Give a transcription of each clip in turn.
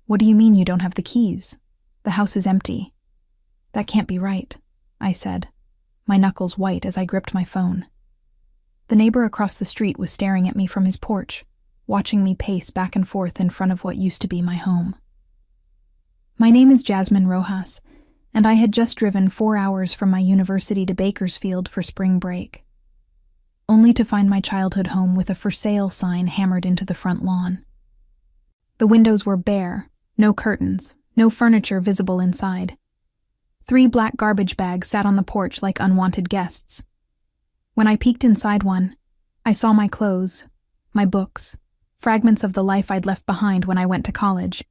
"What do you mean you don't have the keys? The house is empty." "That can't be right," I said, my knuckles white as I gripped my phone. The neighbor across the street was staring at me from his porch, watching me pace back and forth in front of what used to be my home. My name is Jasmine Rojas, and I had just driven 4 hours from my university to Bakersfield for spring break, only to find my childhood home with a for sale sign hammered into the front lawn. The windows were bare, no curtains, no furniture visible inside. 3 black garbage bags sat on the porch like unwanted guests. When I peeked inside one, I saw my clothes, my books, fragments of the life I'd left behind when I went to college.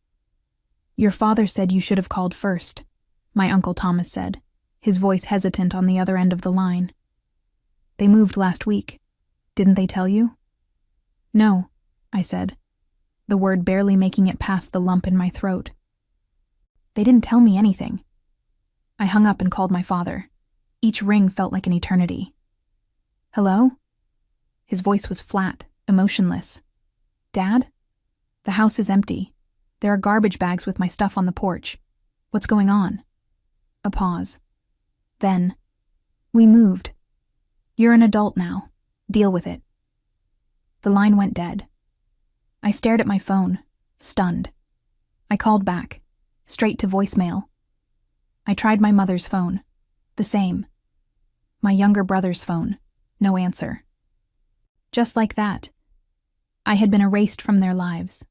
"Your father said you should have called first," my Uncle Thomas said, his voice hesitant on the other end of the line. "They moved last week. Didn't they tell you?" "No," I said, the word barely making it past the lump in my throat. "They didn't tell me anything." I hung up and called my father. Each ring felt like an eternity. "Hello?" His voice was flat, emotionless. "Dad? The house is empty. There are garbage bags with my stuff on the porch. What's going on?" A pause. Then, "We moved. You're an adult now. Deal with it." The line went dead. I stared at my phone, stunned. I called back, straight to voicemail. I tried my mother's phone. The same. My younger brother's phone. No answer. Just like that, I had been erased from their lives.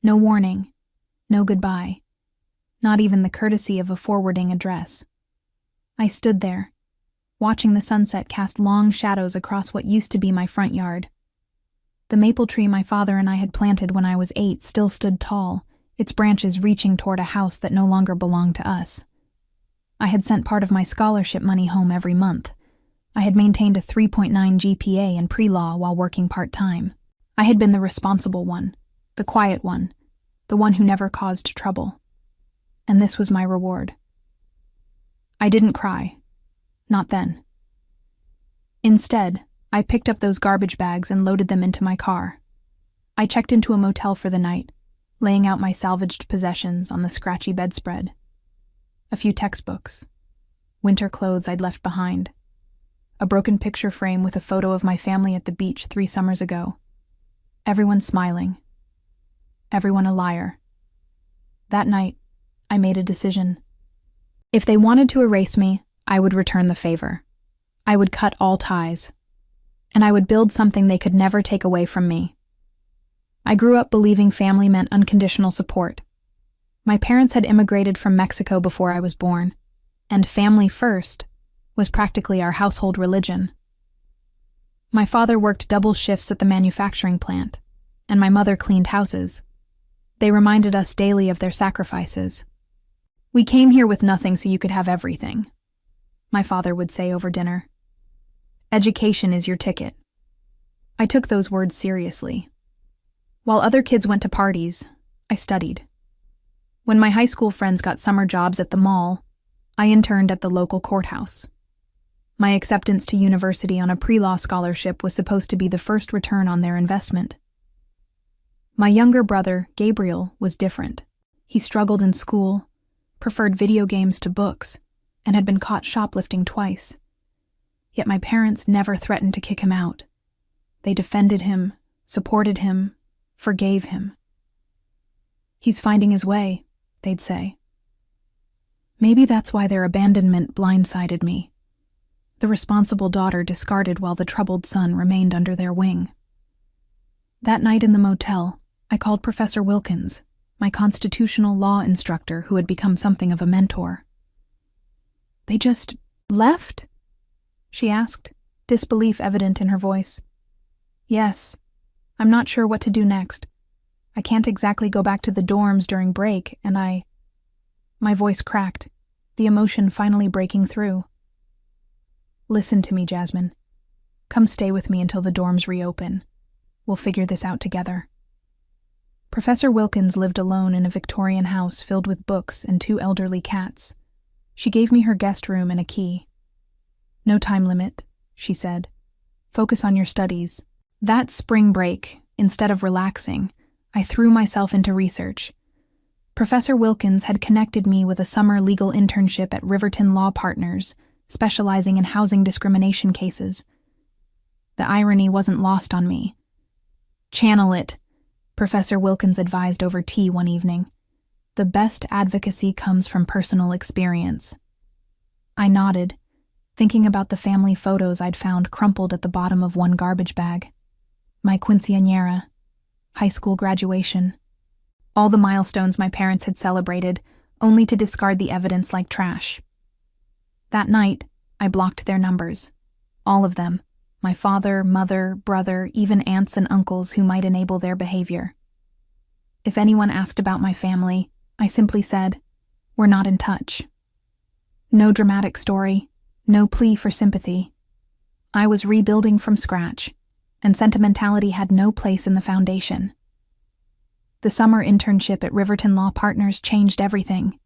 No warning, no goodbye, not even the courtesy of a forwarding address. I stood there, watching the sunset cast long shadows across what used to be my front yard. The maple tree my father and I had planted when I was 8 still stood tall, its branches reaching toward a house that no longer belonged to us. I had sent part of my scholarship money home every month. I had maintained a 3.9 GPA in pre-law while working part-time. I had been the responsible one, the quiet one, the one who never caused trouble. And this was my reward. I didn't cry. Not then. Instead, I picked up those garbage bags and loaded them into my car. I checked into a motel for the night, laying out my salvaged possessions on the scratchy bedspread. A few textbooks, winter clothes I'd left behind, a broken picture frame with a photo of my family at the beach 3 summers ago. Everyone smiling. Everyone a liar. That night, I made a decision. If they wanted to erase me, I would return the favor. I would cut all ties. And I would build something they could never take away from me. I grew up believing family meant unconditional support. My parents had immigrated from Mexico before I was born, and family first was practically our household religion. My father worked double shifts at the manufacturing plant, and my mother cleaned houses. They reminded us daily of their sacrifices. "We came here with nothing so you could have everything," my father would say over dinner. "Education is your ticket." I took those words seriously. While other kids went to parties, I studied. When my high school friends got summer jobs at the mall, I interned at the local courthouse. My acceptance to university on a pre-law scholarship was supposed to be the first return on their investment. My younger brother, Gabriel, was different. He struggled in school, preferred video games to books, and had been caught shoplifting twice. Yet my parents never threatened to kick him out. They defended him, supported him, forgave him. "He's finding his way," they'd say. Maybe that's why their abandonment blindsided me. The responsible daughter discarded while the troubled son remained under their wing. That night in the motel, I called Professor Wilkins, my constitutional law instructor who had become something of a mentor. "They just left?" she asked, disbelief evident in her voice. "Yes. I'm not sure what to do next. I can't exactly go back to the dorms during break, and My voice cracked, the emotion finally breaking through. "Listen to me, Jasmine. Come stay with me until the dorms reopen. We'll figure this out together." Professor Wilkins lived alone in a Victorian house filled with books and 2 elderly cats. She gave me her guest room and a key. "No time limit," she said. "Focus on your studies." That spring break, instead of relaxing, I threw myself into research. Professor Wilkins had connected me with a summer legal internship at Riverton Law Partners, specializing in housing discrimination cases. The irony wasn't lost on me. "Channel it," Professor Wilkins advised over tea one evening. "The best advocacy comes from personal experience." I nodded, thinking about the family photos I'd found crumpled at the bottom of one garbage bag. My quinceañera, high school graduation, all the milestones my parents had celebrated, only to discard the evidence like trash. That night, I blocked their numbers. All of them. My father, mother, brother, even aunts and uncles who might enable their behavior. If anyone asked about my family, I simply said, "We're not in touch." No dramatic story, no plea for sympathy. I was rebuilding from scratch, and sentimentality had no place in the foundation. The summer internship at Riverton Law Partners changed everything.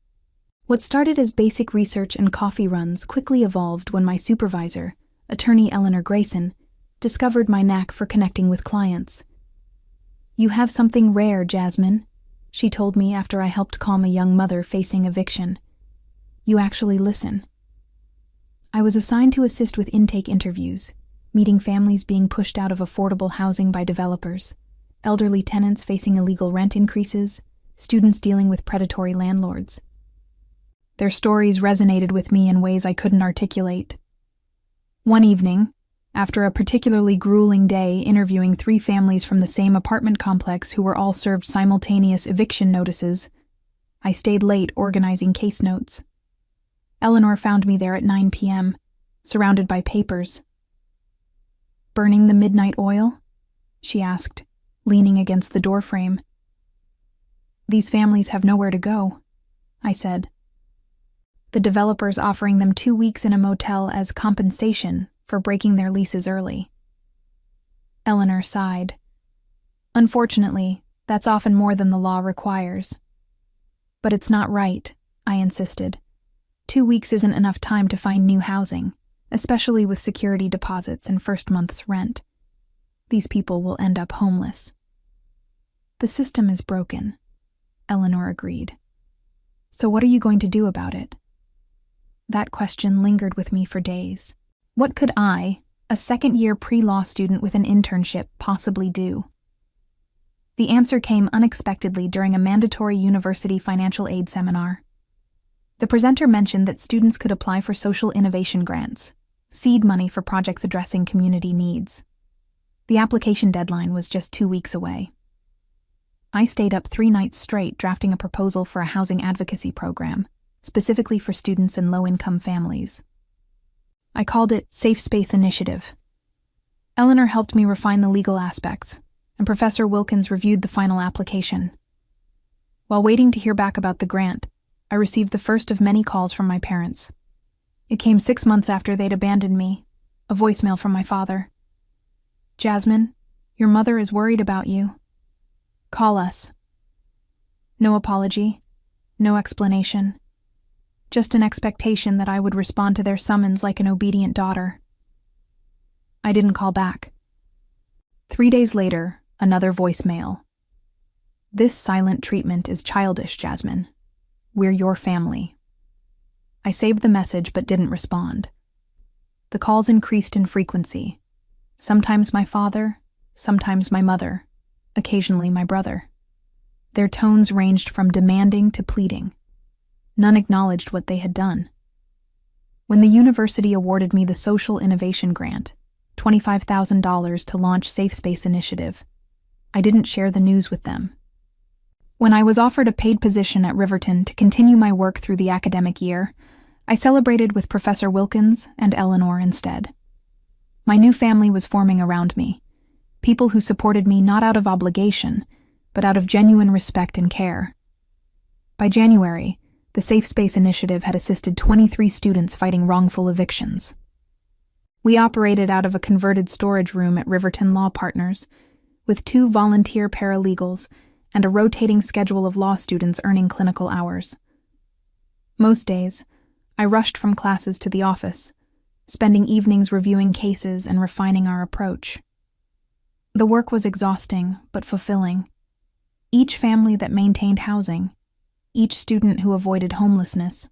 What started as basic research and coffee runs quickly evolved when my supervisor, attorney Eleanor Grayson, discovered my knack for connecting with clients. "You have something rare, Jasmine," she told me after I helped calm a young mother facing eviction. "You actually listen." I was assigned to assist with intake interviews, meeting families being pushed out of affordable housing by developers, elderly tenants facing illegal rent increases, students dealing with predatory landlords. Their stories resonated with me in ways I couldn't articulate. One evening, after a particularly grueling day interviewing 3 families from the same apartment complex who were all served simultaneous eviction notices, I stayed late organizing case notes. Eleanor found me there at 9 p.m., surrounded by papers. "Burning the midnight oil?" she asked, leaning against the doorframe. "These families have nowhere to go," I said. "The developer's offering them 2 weeks in a motel as compensation for breaking their leases early." Eleanor sighed. "Unfortunately, that's often more than the law requires." "But it's not right," I insisted. 2 weeks isn't enough time to find new housing, especially with security deposits and first month's rent. These people will end up homeless. "The system is broken," Eleanor agreed. "So what are you going to do about it?" That question lingered with me for days. What could I, a second-year pre-law student with an internship, possibly do? The answer came unexpectedly during a mandatory university financial aid seminar. The presenter mentioned that students could apply for social innovation grants, seed money for projects addressing community needs. The application deadline was just 2 weeks away. I stayed up 3 nights straight drafting a proposal for a housing advocacy program, specifically for students in low-income families. I called it Safe Space Initiative. Eleanor helped me refine the legal aspects, and Professor Wilkins reviewed the final application. While waiting to hear back about the grant, I received the first of many calls from my parents. It came 6 months after they'd abandoned me, a voicemail from my father. "Jasmine, your mother is worried about you. Call us." No apology, no explanation. Just an expectation that I would respond to their summons like an obedient daughter. I didn't call back. 3 days later, another voicemail. "This silent treatment is childish, Jasmine. We're your family." I saved the message but didn't respond. The calls increased in frequency. Sometimes my father, sometimes my mother, occasionally my brother. Their tones ranged from demanding to pleading. None acknowledged what they had done. When the university awarded me the Social Innovation Grant, $25,000 to launch Safe Space Initiative, I didn't share the news with them. When I was offered a paid position at Riverton to continue my work through the academic year, I celebrated with Professor Wilkins and Eleanor instead. My new family was forming around me, people who supported me not out of obligation, but out of genuine respect and care. By January, the Safe Space Initiative had assisted 23 students fighting wrongful evictions. We operated out of a converted storage room at Riverton Law Partners, with 2 volunteer paralegals and a rotating schedule of law students earning clinical hours. Most days, I rushed from classes to the office, spending evenings reviewing cases and refining our approach. The work was exhausting, but fulfilling. Each family that maintained housing, Each student who avoided homelessness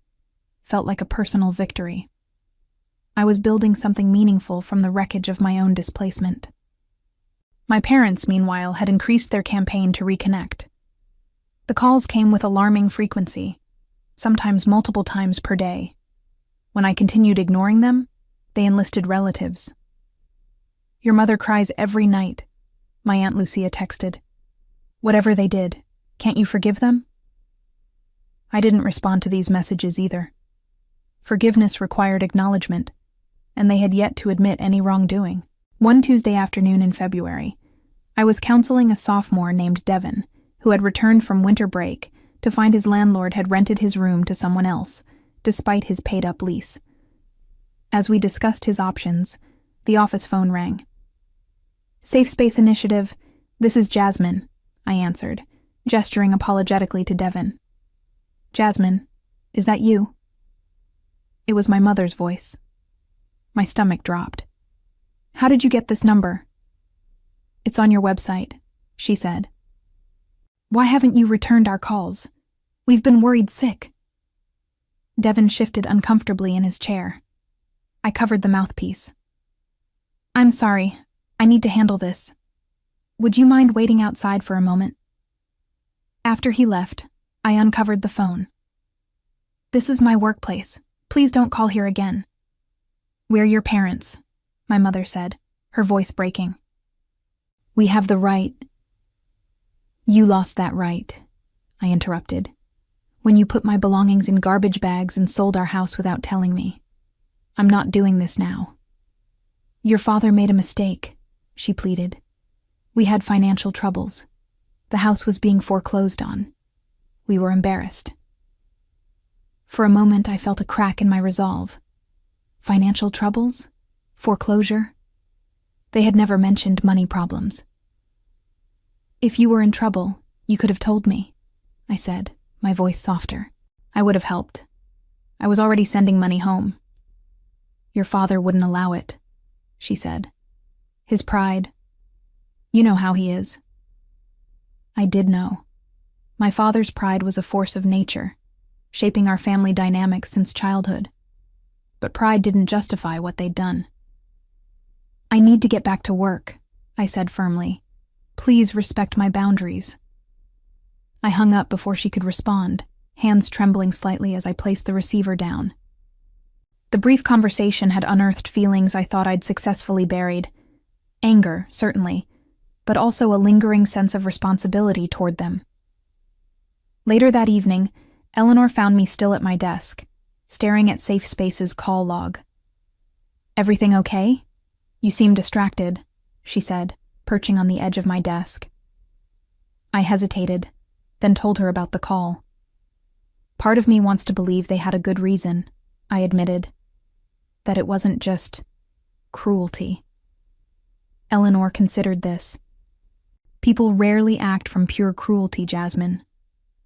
felt like a personal victory. I was building something meaningful from the wreckage of my own displacement. My parents, meanwhile, had increased their campaign to reconnect. The calls came with alarming frequency, sometimes multiple times per day. When I continued ignoring them, they enlisted relatives. "Your mother cries every night," my Aunt Lucia texted. "Whatever they did, can't you forgive them?" I didn't respond to these messages either. Forgiveness required acknowledgement, and they had yet to admit any wrongdoing. One Tuesday afternoon in February, I was counseling a sophomore named Devin, who had returned from winter break to find his landlord had rented his room to someone else, despite his paid-up lease. As we discussed his options, the office phone rang. "Safe Space Initiative, this is Jasmine," I answered, gesturing apologetically to Devin. "Jasmine, is that you?" It was my mother's voice. My stomach dropped. "How did you get this number?" "It's on your website," she said. "Why haven't you returned our calls? We've been worried sick." Devin shifted uncomfortably in his chair. I covered the mouthpiece. "I'm sorry. I need to handle this. Would you mind waiting outside for a moment?" After he left, I uncovered the phone. "This is my workplace. Please don't call here again." "We're your parents," my mother said, her voice breaking. "We have the right." "You lost that right," I interrupted, "when you put my belongings in garbage bags and sold our house without telling me. I'm not doing this now." "Your father made a mistake," she pleaded. "We had financial troubles. The house was being foreclosed on. We were embarrassed." For a moment, I felt a crack in my resolve. Financial troubles? Foreclosure? They had never mentioned money problems. "If you were in trouble, you could have told me," I said, my voice softer. "I would have helped. I was already sending money home." "Your father wouldn't allow it," she said. "His pride. You know how he is." I did know. My father's pride was a force of nature, shaping our family dynamics since childhood. But pride didn't justify what they'd done. "I need to get back to work," I said firmly. "Please respect my boundaries." I hung up before she could respond, hands trembling slightly as I placed the receiver down. The brief conversation had unearthed feelings I thought I'd successfully buried. Anger, certainly, but also a lingering sense of responsibility toward them. Later that evening, Eleanor found me still at my desk, staring at Safe Space's call log. "Everything okay? You seem distracted," she said, perching on the edge of my desk. I hesitated, then told her about the call. "Part of me wants to believe they had a good reason," I admitted. "That it wasn't just cruelty." Eleanor considered this. "People rarely act from pure cruelty, Jasmine.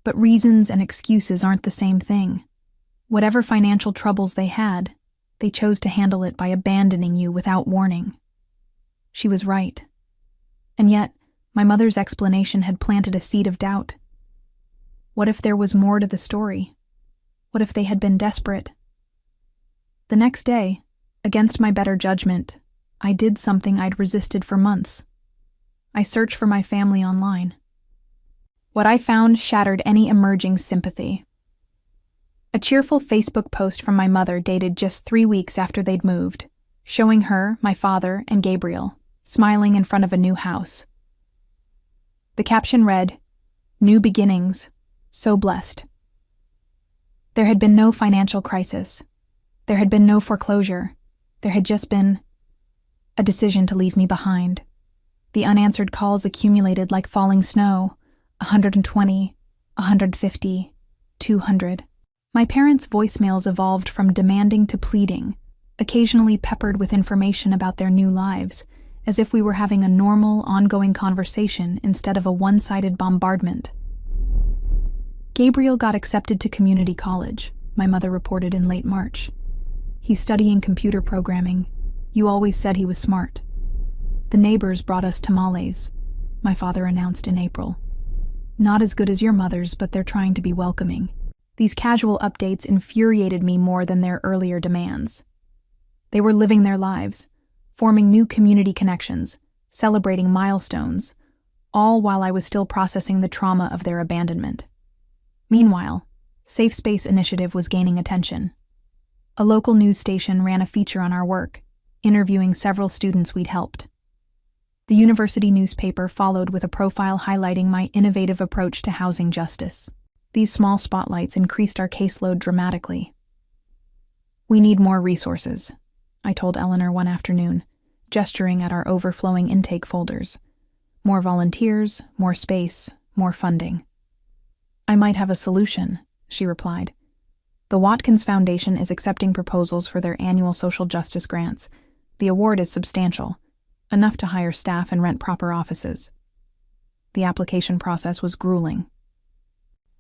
But reasons and excuses aren't the same thing. Whatever financial troubles they had, they chose to handle it by abandoning you without warning." She was right. And yet, my mother's explanation had planted a seed of doubt. What if there was more to the story? What if they had been desperate? The next day, against my better judgment, I did something I'd resisted for months. I searched for my family online. What I found shattered any emerging sympathy. A cheerful Facebook post from my mother dated just 3 weeks after they'd moved, showing her, my father, and Gabriel smiling in front of a new house. The caption read, "New beginnings, so blessed." There had been no financial crisis. There had been no foreclosure. There had just been a decision to leave me behind. The unanswered calls accumulated like falling snow, 120, 150, 200. My parents' voicemails evolved from demanding to pleading, occasionally peppered with information about their new lives, as if we were having a normal, ongoing conversation instead of a one-sided bombardment. Gabriel got accepted to community college, my mother reported in late March. "He's studying computer programming. You always said he was smart." "The neighbors brought us tamales," my father announced in April. Not as good as your mother's, but they're trying to be welcoming. These casual updates infuriated me more than their earlier demands. They were living their lives, forming new community connections, celebrating milestones, all while I was still processing the trauma of their abandonment. Meanwhile, Safe Space Initiative was gaining attention. A local news station ran a feature on our work, interviewing several students we'd helped. The university newspaper followed with a profile highlighting my innovative approach to housing justice. These small spotlights increased our caseload dramatically. "We need more resources," I told Eleanor one afternoon, gesturing at our overflowing intake folders. "More volunteers, more space, more funding." "I might have a solution," she replied. "The Watkins Foundation is accepting proposals for their annual social justice grants. The award is substantial, enough to hire staff and rent proper offices." The application process was grueling.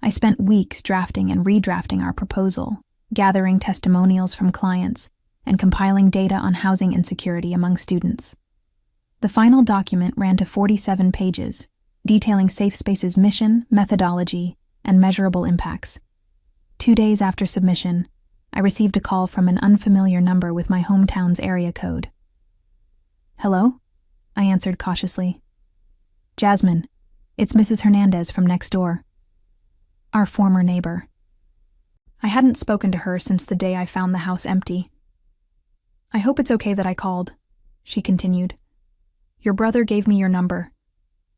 I spent weeks drafting and redrafting our proposal, gathering testimonials from clients, and compiling data on housing insecurity among students. The final document ran to 47 pages, detailing Safe Space's mission, methodology, and measurable impacts. 2 days after submission, I received a call from an unfamiliar number with my hometown's area code. "Hello?" I answered cautiously. "Jasmine, it's Mrs. Hernandez from next door." Our former neighbor. I hadn't spoken to her since the day I found the house empty. "I hope it's okay that I called," she continued. "Your brother gave me your number.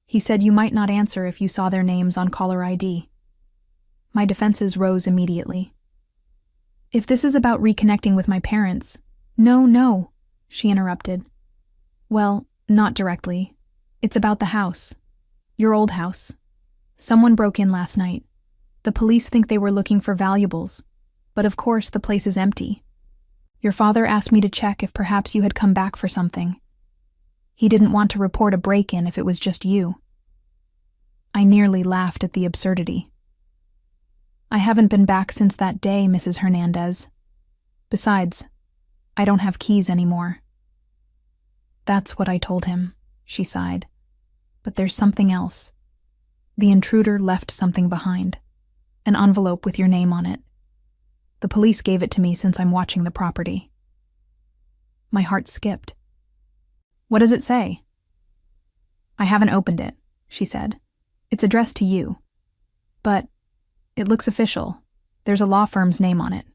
He said you might not answer if you saw their names on caller ID." My defenses rose immediately. "If this is about reconnecting with my parents—" No, she interrupted. "Well, not directly. It's about the house. Your old house. Someone broke in last night. The police think they were looking for valuables, but of course the place is empty. Your father asked me to check if perhaps you had come back for something. He didn't want to report a break-in if it was just you." I nearly laughed at the absurdity. "I haven't been back since that day, Mrs. Hernandez. Besides, I don't have keys anymore." "That's what I told him," she sighed. "But there's something else. The intruder left something behind. An envelope with your name on it. The police gave it to me since I'm watching the property." My heart skipped. "What does it say?" "I haven't opened it," she said. "It's addressed to you. But it looks official. There's a law firm's name on it."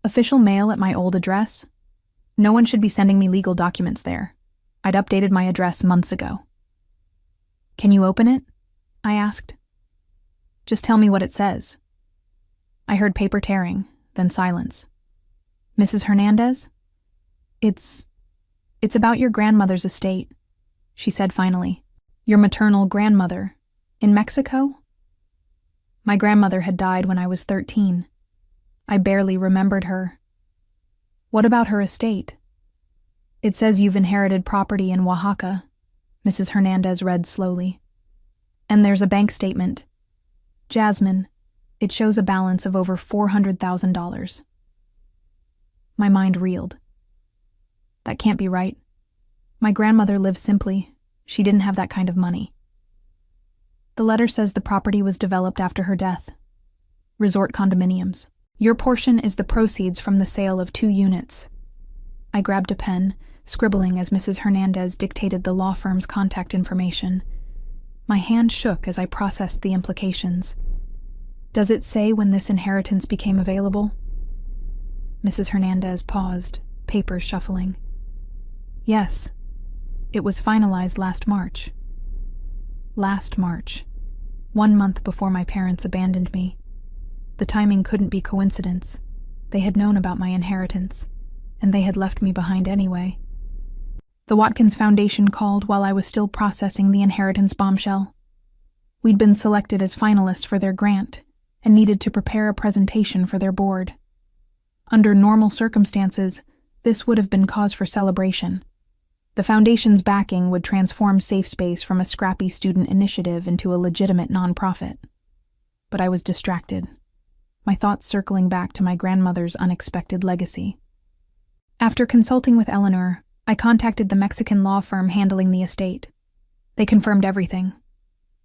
"Official mail at my old address? No one should be sending me legal documents there. I'd updated my address months ago." "Can you open it?" I asked. "Just tell me what it says." I heard paper tearing, then silence. "Mrs. Hernandez? It's about your grandmother's estate," she said finally. "Your maternal grandmother. In Mexico?" My grandmother had died when I was 13. I barely remembered her. "What about her estate?" "It says you've inherited property in Oaxaca," Mrs. Hernandez read slowly. "And there's a bank statement. Jasmine, it shows a balance of over $400,000. My mind reeled. That can't be right. My grandmother lived simply. She didn't have that kind of money. The letter says the property was developed after her death. Resort condominiums. Your portion is the proceeds from the sale of 2 units. I grabbed a pen, scribbling as Mrs. Hernandez dictated the law firm's contact information. My hand shook as I processed the implications. Does it say when this inheritance became available? Mrs. Hernandez paused, papers shuffling. Yes, it was finalized last March. Last March, 1 month before my parents abandoned me. The timing couldn't be coincidence. They had known about my inheritance, and they had left me behind anyway. The Watkins Foundation called while I was still processing the inheritance bombshell. We'd been selected as finalists for their grant and needed to prepare a presentation for their board. Under normal circumstances, this would have been cause for celebration. The foundation's backing would transform Safe Space from a scrappy student initiative into a legitimate nonprofit. But I was distracted, my thoughts circling back to my grandmother's unexpected legacy. After consulting with Eleanor, I contacted the Mexican law firm handling the estate. They confirmed everything.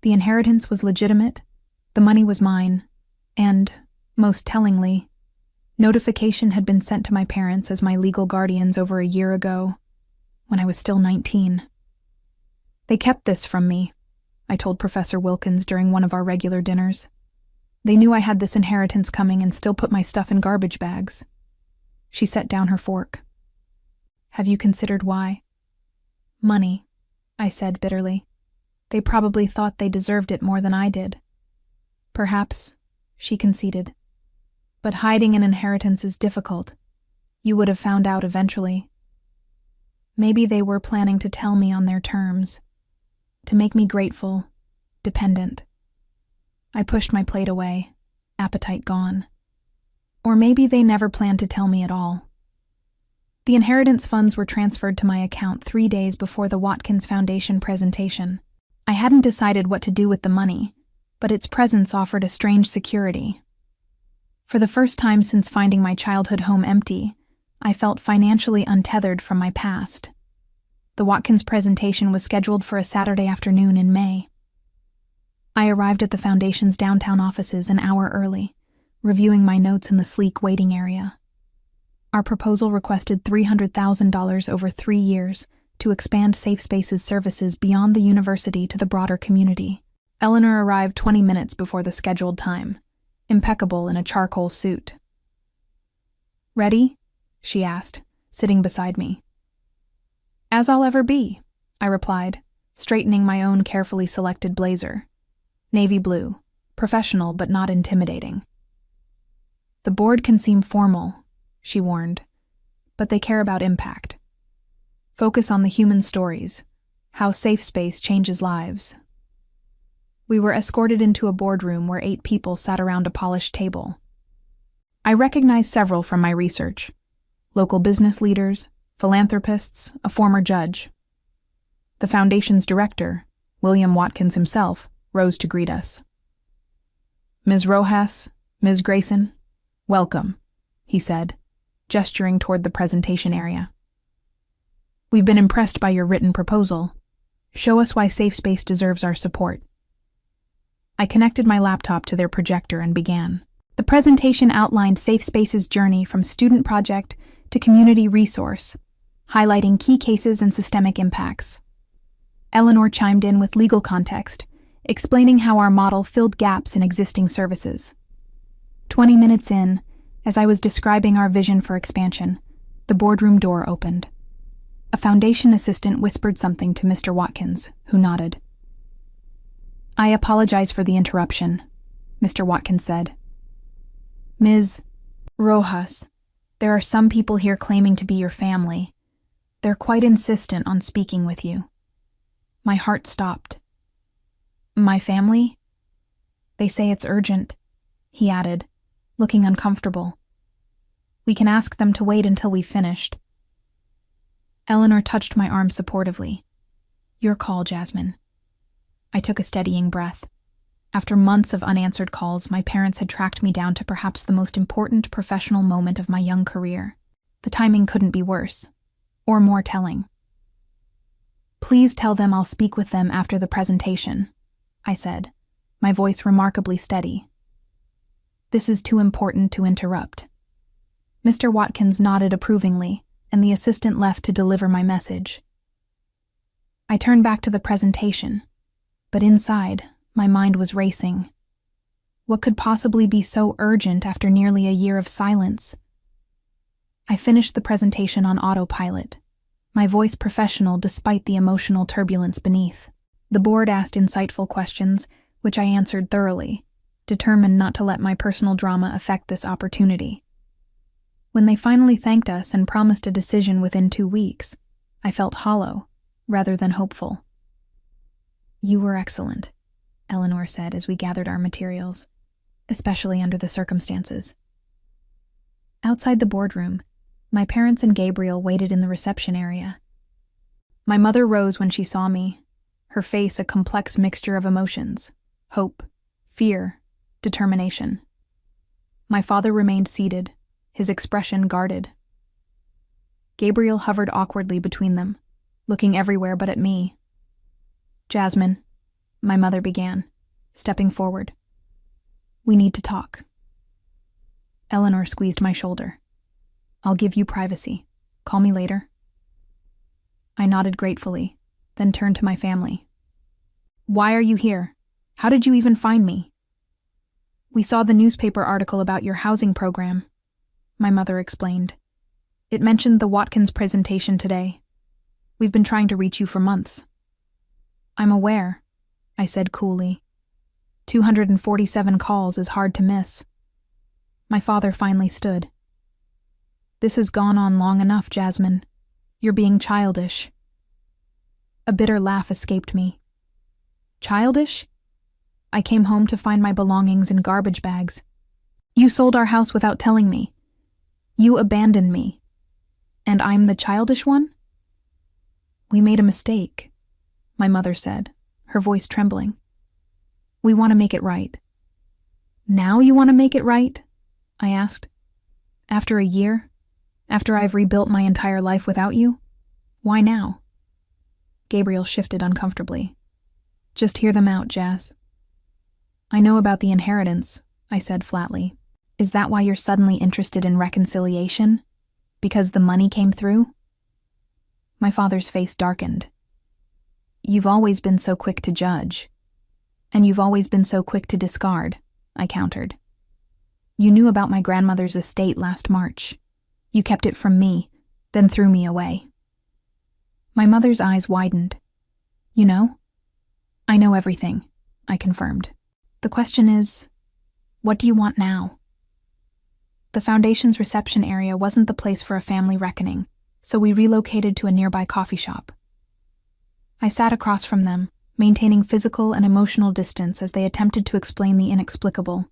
The inheritance was legitimate, the money was mine, and, most tellingly, notification had been sent to my parents as my legal guardians over a year ago, when I was still 19. They kept this from me, I told Professor Wilkins during one of our regular dinners. They knew I had this inheritance coming and still put my stuff in garbage bags. She set down her fork. Have you considered why? Money, I said bitterly. They probably thought they deserved it more than I did. Perhaps, she conceded. But hiding an inheritance is difficult. You would have found out eventually. Maybe they were planning to tell me on their terms, to make me grateful, dependent. I pushed my plate away, appetite gone. Or maybe they never planned to tell me at all. The inheritance funds were transferred to my account 3 days before the Watkins Foundation presentation. I hadn't decided what to do with the money, but its presence offered a strange security. For the first time since finding my childhood home empty, I felt financially untethered from my past. The Watkins presentation was scheduled for a Saturday afternoon in May. I arrived at the Foundation's downtown offices an hour early, reviewing my notes in the sleek waiting area. Our proposal requested $300,000 over 3 years to expand Safe Spaces services beyond the university to the broader community. Eleanor arrived 20 minutes before the scheduled time, impeccable in a charcoal suit. Ready? She asked, sitting beside me. As I'll ever be, I replied, straightening my own carefully selected blazer. Navy blue, professional but not intimidating. The board can seem formal, she warned, but they care about impact. Focus on the human stories, how Safe Space changes lives. We were escorted into a boardroom where 8 people sat around a polished table. I recognized several from my research: local business leaders, philanthropists, a former judge. The Foundation's director, William Watkins himself, rose to greet us. Ms. Rojas, Ms. Grayson, welcome, he said, gesturing toward the presentation area. We've been impressed by your written proposal. Show us why Safe Space deserves our support. I connected my laptop to their projector and began. The presentation outlined Safe Space's journey from student project to community resource, highlighting key cases and systemic impacts. Eleanor chimed in with legal context, explaining how our model filled gaps in existing services. 20 minutes in, as I was describing our vision for expansion, the boardroom door opened. A Foundation assistant whispered something to Mr. Watkins, who nodded. I apologize for the interruption, Mr. Watkins said. Ms. Rojas, there are some people here claiming to be your family. They're quite insistent on speaking with you. My heart stopped. My family? They say it's urgent, he added, looking uncomfortable. We can ask them to wait until we've finished. Eleanor touched my arm supportively. Your call, Jasmine. I took a steadying breath. After months of unanswered calls, my parents had tracked me down to perhaps the most important professional moment of my young career. The timing couldn't be worse, or more telling. Please tell them I'll speak with them after the presentation, I said, my voice remarkably steady. This is too important to interrupt. Mr. Watkins nodded approvingly, and the assistant left to deliver my message. I turned back to the presentation, but inside, my mind was racing. What could possibly be so urgent after nearly a year of silence? I finished the presentation on autopilot, my voice professional despite the emotional turbulence beneath. The board asked insightful questions, which I answered thoroughly, determined not to let my personal drama affect this opportunity. When they finally thanked us and promised a decision within 2 weeks, I felt hollow, rather than hopeful. You were excellent, Eleanor said as we gathered our materials, especially under the circumstances. Outside the boardroom, my parents and Gabriel waited in the reception area. My mother rose when she saw me, her face a complex mixture of emotions: hope, fear, determination. My father remained seated, his expression guarded. Gabriel hovered awkwardly between them, looking everywhere but at me. Jasmine, my mother began, stepping forward. "We need to talk." Eleanor squeezed my shoulder. "I'll give you privacy. Call me later." I nodded gratefully, then turned to my family. "Why are you here? How did you even find me?" "We saw the newspaper article about your housing program," my mother explained. "It mentioned the Watkins presentation today. We've been trying to reach you for months." "I'm aware," I said coolly. 247 calls is hard to miss. My father finally stood. "This has gone on long enough, Jasmine. You're being childish." A bitter laugh escaped me. "Childish? I came home to find my belongings in garbage bags. You sold our house without telling me. You abandoned me. And I'm the childish one?" "We made a mistake," my mother said, her voice trembling. "We want to make it right." "Now you want to make it right?" I asked. "After a year? After I've rebuilt my entire life without you? Why now?" Gabriel shifted uncomfortably. "Just hear them out, Jazz." "I know about the inheritance," I said flatly. "Is that why you're suddenly interested in reconciliation? Because the money came through?" My father's face darkened. "You've always been so quick to judge. And you've always been so quick to discard," I countered. "You knew about my grandmother's estate last March. You kept it from me, then threw me away." My mother's eyes widened. "You know?" "I know everything," I confirmed. "The question is, what do you want now?" The foundation's reception area wasn't the place for a family reckoning, so we relocated to a nearby coffee shop. I sat across from them, maintaining physical and emotional distance as they attempted to explain the inexplicable.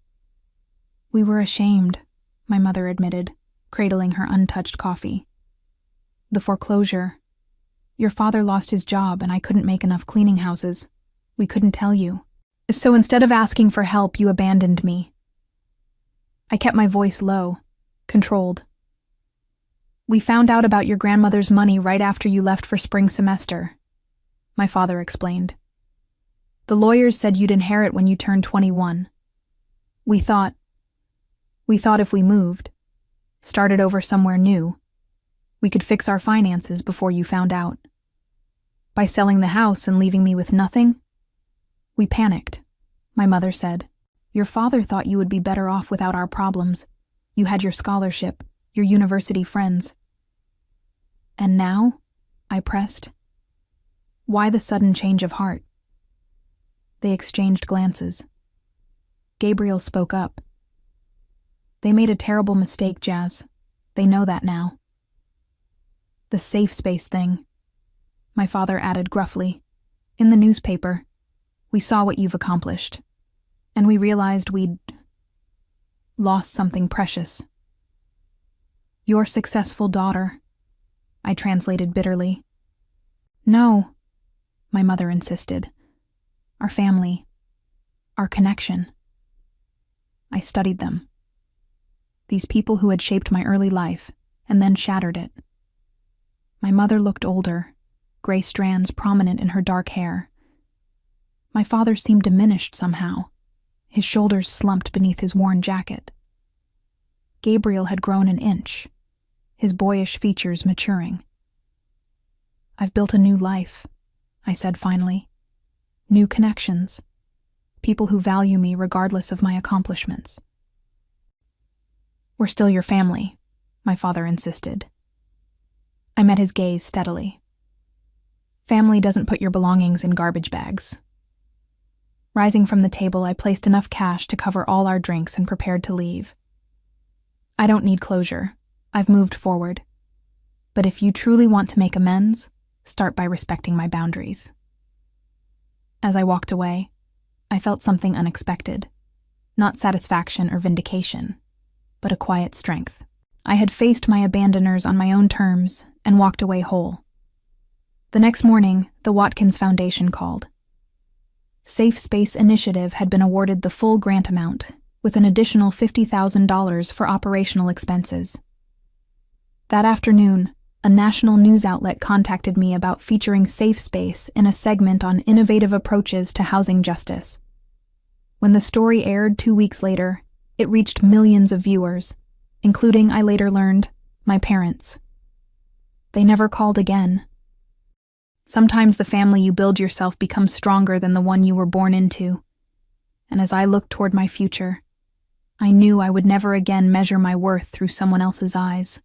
"We were ashamed," my mother admitted, cradling her untouched coffee. "The foreclosure. Your father lost his job and I couldn't make enough cleaning houses. We couldn't tell you. So instead of asking for help, you abandoned me." I kept my voice low, controlled. "We found out about your grandmother's money right after you left for spring semester," my father explained. "The lawyers said you'd inherit when you turned 21. We thought if we moved, started over somewhere new, we could fix our finances before you found out. By selling the house and leaving me with nothing, we panicked," my mother said. "Your father thought you would be better off without our problems. You had your scholarship, your university friends." "And now?" I pressed. "Why the sudden change of heart?" They exchanged glances. Gabriel spoke up. "They made a terrible mistake, Jazz. They know that now." "The safe space thing," my father added gruffly. "In the newspaper, we saw what you've accomplished, and we realized we'd lost something precious." "Your successful daughter," I translated bitterly. "No," my mother insisted. "Our family, our connection." I studied them. These people who had shaped my early life and then shattered it. My mother looked older, gray strands prominent in her dark hair. My father seemed diminished somehow, his shoulders slumped beneath his worn jacket. Gabriel had grown an inch, his boyish features maturing. "I've built a new life," I said finally. "New connections. People who value me regardless of my accomplishments." "We're still your family," my father insisted. I met his gaze steadily. "Family doesn't put your belongings in garbage bags." Rising from the table, I placed enough cash to cover all our drinks and prepared to leave. "I don't need closure. I've moved forward. But if you truly want to make amends, start by respecting my boundaries." As I walked away, I felt something unexpected. Not satisfaction or vindication, but a quiet strength. I had faced my abandoners on my own terms and walked away whole. The next morning, the Watkins Foundation called. Safe Space Initiative had been awarded the full grant amount, with an additional $50,000 for operational expenses. That afternoon, A national news outlet contacted me about featuring Safe Space in a segment on innovative approaches to housing justice. When the story aired 2 weeks later, it reached millions of viewers, including, I later learned, my parents. They never called again. Sometimes the family you build yourself becomes stronger than the one you were born into. And as I looked toward my future, I knew I would never again measure my worth through someone else's eyes.